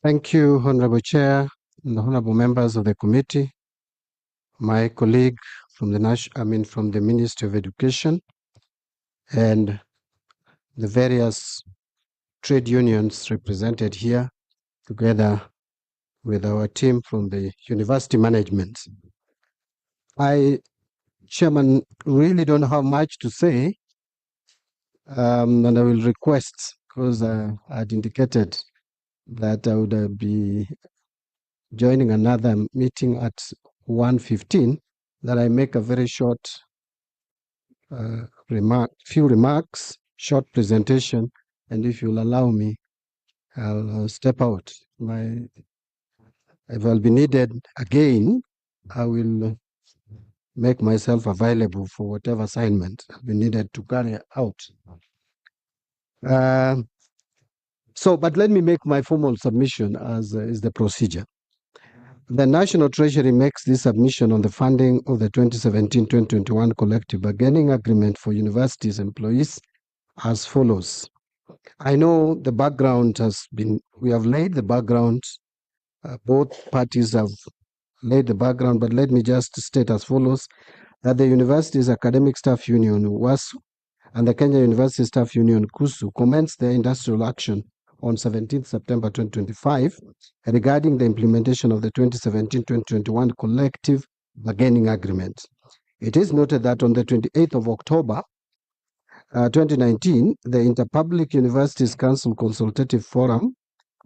Thank you, Honorable Chair, and the honorable members of the committee, my colleague from from the Ministry of Education, and the various trade unions represented here, together with our team from the university management. Chairman, really don't have much to say, and I will request, because I had indicated that I would be joining another meeting at 1:15, that I make a very short few remarks, short presentation, and if you'll allow me, I'll step out. If I'll be needed again, I will make myself available for whatever assignment I'll be needed to carry out. But let me make my formal submission as is the procedure. The National Treasury makes this submission on the funding of the 2017-2021 collective bargaining agreement for universities employees as follows. I know the background we have laid the background, both parties have laid the background, but let me just state as follows, that the University's Academic Staff Union, WASU, and the Kenya University Staff Union, KUSU, commenced their industrial action on 17th September 2025 regarding the implementation of the 2017-2021 collective bargaining agreement. It is noted that on the 28th of October 2019, the Interpublic Universities Council Consultative Forum,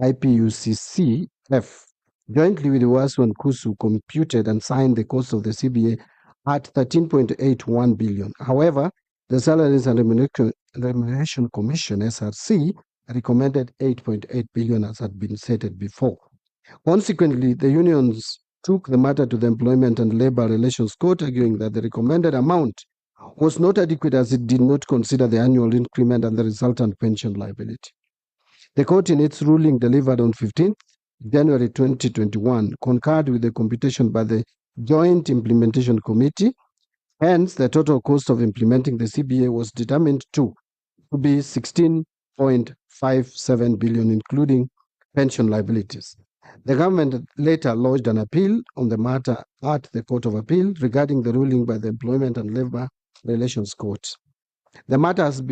IPUCCF, jointly with WASU and KUSU, computed and signed the cost of the CBA at 13.81 billion. However, the Salaries and Remuneration Commission, SRC, recommended 8.8 billion, as had been stated before. Consequently, the unions took the matter to the Employment and Labor Relations Court, arguing that the recommended amount was not adequate as it did not consider the annual increment and the resultant pension liability. The court, in its ruling delivered on 15th January 2021, concurred with the computation by the Joint Implementation Committee. Hence, the total cost of implementing the CBA was determined to be 16.57 billion, including pension liabilities. The government later lodged an appeal on the matter at the Court of Appeal regarding the ruling by the Employment and Labor Relations Court. The matter has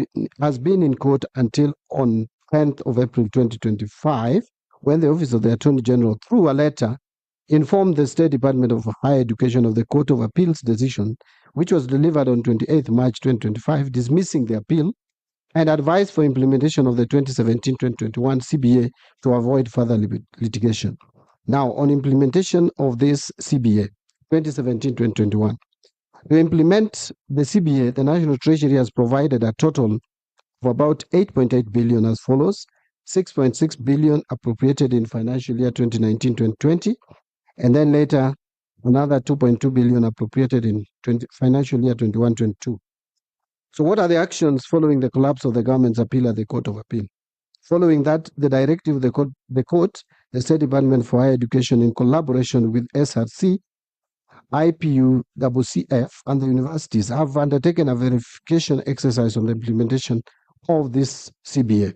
been in court until on 10th of April 2025, when the Office of the Attorney General, through a letter, informed the State Department of Higher Education of the Court of Appeal's decision, which was delivered on 28th March 2025, dismissing the appeal and advised for implementation of the 2017-2021 CBA to avoid further litigation. Now, on implementation of this CBA, 2017-2021, to implement the CBA, the National Treasury has provided a total of about 8.8 billion as follows: 6.6 billion appropriated in financial year 2019-2020, and then later another 2.2 billion appropriated in financial year 21-22. So what are the actions following the collapse of the government's appeal at the Court of Appeal? Following that, the directive of the court, the State Department for Higher Education, in collaboration with SRC, IPUCCF, and the universities, have undertaken a verification exercise on the implementation of this CBA.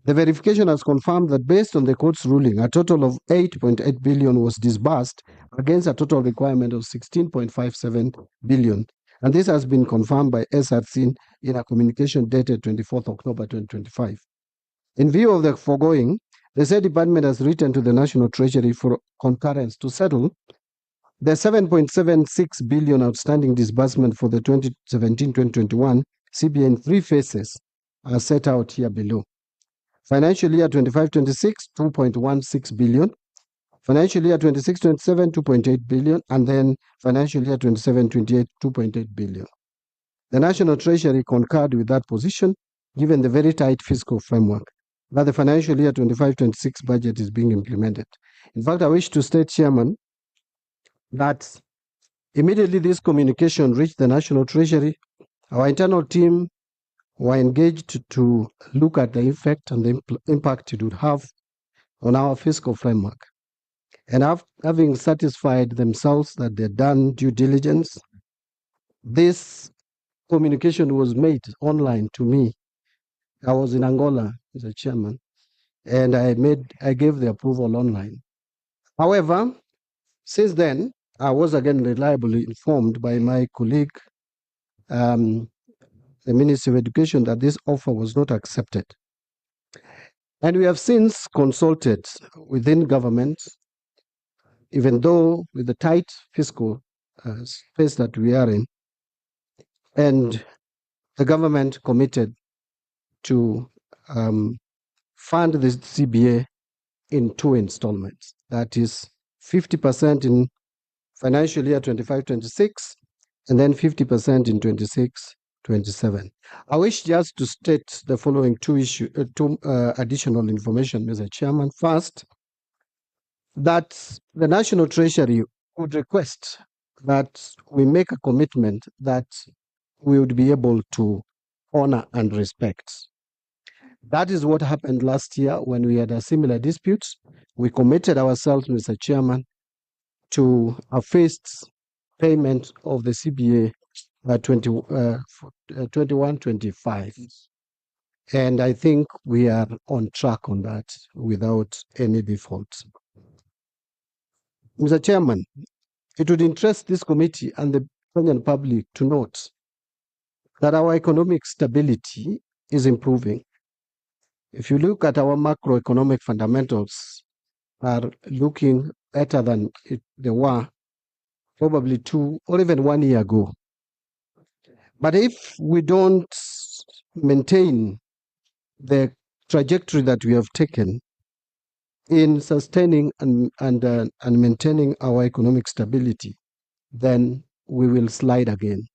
The verification has confirmed that based on the court's ruling, a total of 8.8 billion was disbursed against a total requirement of 16.57 billion. And this has been confirmed by SRC in a communication dated 24th October 2025. In view of the foregoing, the State Department has written to the National Treasury for concurrence to settle the 7.76 billion outstanding disbursement for the 2017-2021 CBA in three phases, as set out here below. Financial year 25-26, 2.16 billion. Financial year 26-27, 2.8 billion. And then financial year 27-28, 2.8 billion. The National Treasury concurred with that position, given the very tight fiscal framework that the financial year 25-26 budget is being implemented. In fact, I wish to state, Chairman, that immediately this communication reached the National Treasury, our internal team were engaged to look at the effect and the impact it would have on our fiscal framework. And having satisfied themselves that they'd done due diligence, this communication was made online to me. I was in Angola as a chairman, and I gave the approval online. However, since then, I was again reliably informed by my colleague, the Ministry of Education, that this offer was not accepted. And we have since consulted within government, even though with the tight fiscal space that we are in, and the government committed to fund the CBA in 2 installments. That is 50% in financial year 25-26, and then 50% in 26-27. I wish just to state the following two additional information, Mr. Chairman. First, that the National Treasury would request that we make a commitment that we would be able to honor and respect. That is what happened last year when we had a similar dispute. We committed ourselves, Mr. Chairman, to a phased payment of the CBA 21-25. And I think we are on track on that without any default. Mr. Chairman, it would interest this committee and the Kenyan public to note that our economic stability is improving. If you look at our macroeconomic fundamentals, are looking better than they were probably 2 or even 1 year ago. But if we don't maintain the trajectory that we have taken in sustaining and maintaining our economic stability, then we will slide again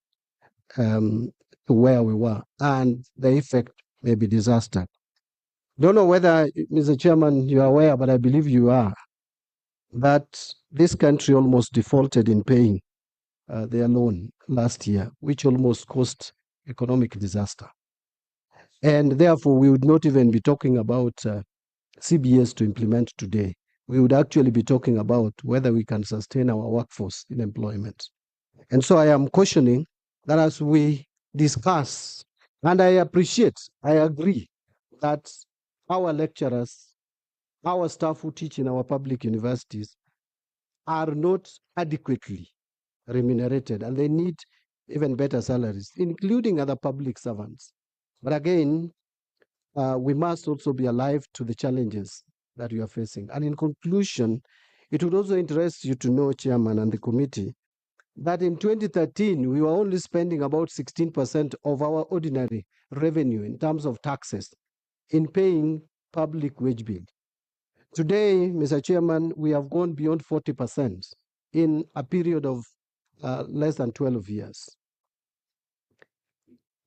to where we were, and the effect may be disaster. Don't know whether, Mr. Chairman, you are aware, but I believe you are, that this country almost defaulted in paying their loan last year, which almost caused economic disaster. And therefore, we would not even be talking about CBAs to implement today. We would actually be talking about whether we can sustain our workforce in employment. And so I am cautioning that as we discuss, and I agree that our lecturers, our staff who teach in our public universities are not adequately remunerated, and they need even better salaries, including other public servants. But again, we must also be alive to the challenges that we are facing. And in conclusion, it would also interest you to know, Chairman and the committee, that in 2013, we were only spending about 16% of our ordinary revenue in terms of taxes in paying public wage bill. Today, Mr. Chairman, we have gone beyond 40% in a period of less than 12 years.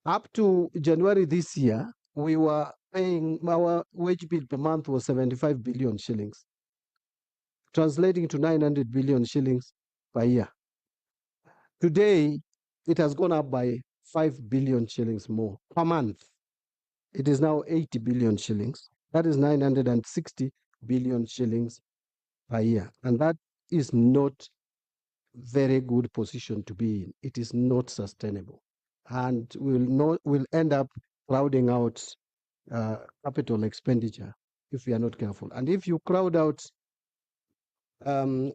Up to January this year, we were paying, our wage bill per month was 75 billion shillings, translating to 900 billion shillings per year. Today, it has gone up by 5 billion shillings more per month. It is now 80 billion shillings. That is 960 billion shillings per year. And that is not very good position to be in. It is not sustainable. And we'll end up crowding out capital expenditure if we are not careful. And if you crowd out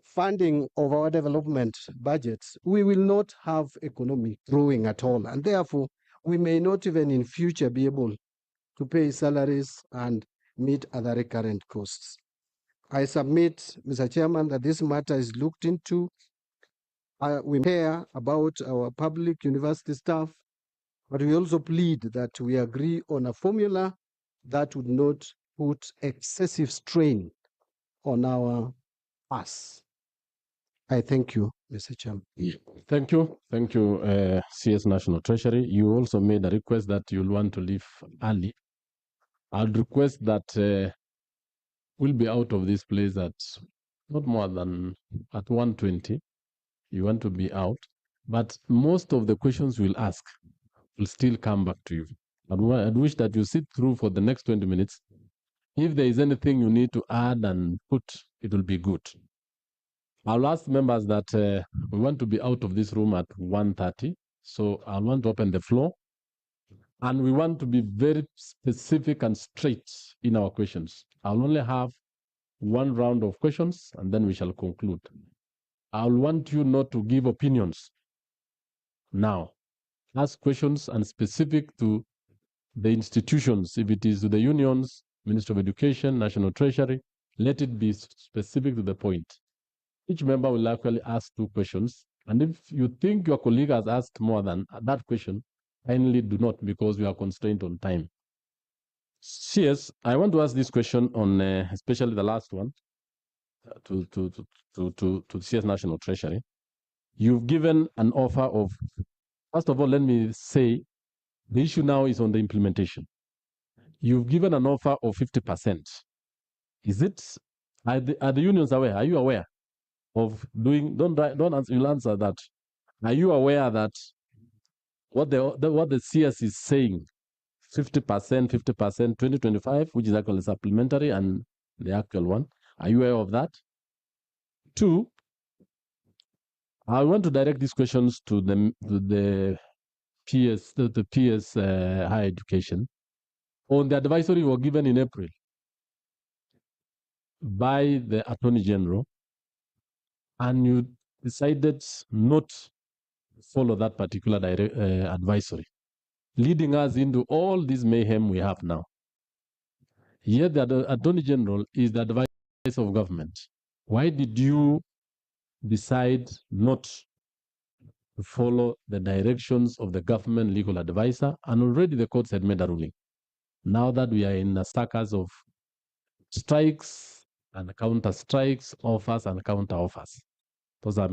funding of our development budgets, we will not have economy growing at all. And therefore, we may not even in future be able to pay salaries and meet other recurrent costs. I submit, Mr. Chairman, that this matter is looked into. We care about our public university staff, but we also plead that we agree on a formula that would not put excessive strain on our us. I thank you, Mr. Chairman. Thank you, CS National Treasury. You also made a request that you'll want to leave early. I'll request that we'll be out of this place at not more than at 1:20. You want to be out, but most of the questions we'll ask will still come back to you. I'd wish that you sit through for the next 20 minutes. If there is anything you need to add and put, it will be good. I'll ask members that we want to be out of this room at 1:30. So I'll want to open the floor And we want to be very specific and straight in our questions. I'll only have one round of questions and then we shall conclude. I'll want you not to give opinions now. Ask questions and specific to the institutions. If it is to the unions, Ministry of Education, National Treasury, let it be specific to the point. Each member will actually ask 2 questions. And if you think your colleague has asked more than that question, kindly do not, because we are constrained on time. CS, I want to ask this question on especially the last one to CS National Treasury. You've given an offer of, first of all, let me say, the issue now is on the implementation. You've given an offer of 50%. Is it, are the unions aware? Are you aware of doing, don't answer, you'll answer that. Are you aware that what the CS is saying, 50%, 2025, which is actually supplementary and the actual one, are you aware of that? 2, I want to direct these questions to the PS, the PS higher education. On the advisory were given in April by the Attorney General, and you decided not to follow that particular advisory, leading us into all this mayhem we have now. Yet the Attorney General is the advisor of government. Why did you decide not to follow the directions of the government legal advisor? And already the courts had made a ruling. Now that we are in a circus of strikes and counter strikes, offers and counter offers. Those are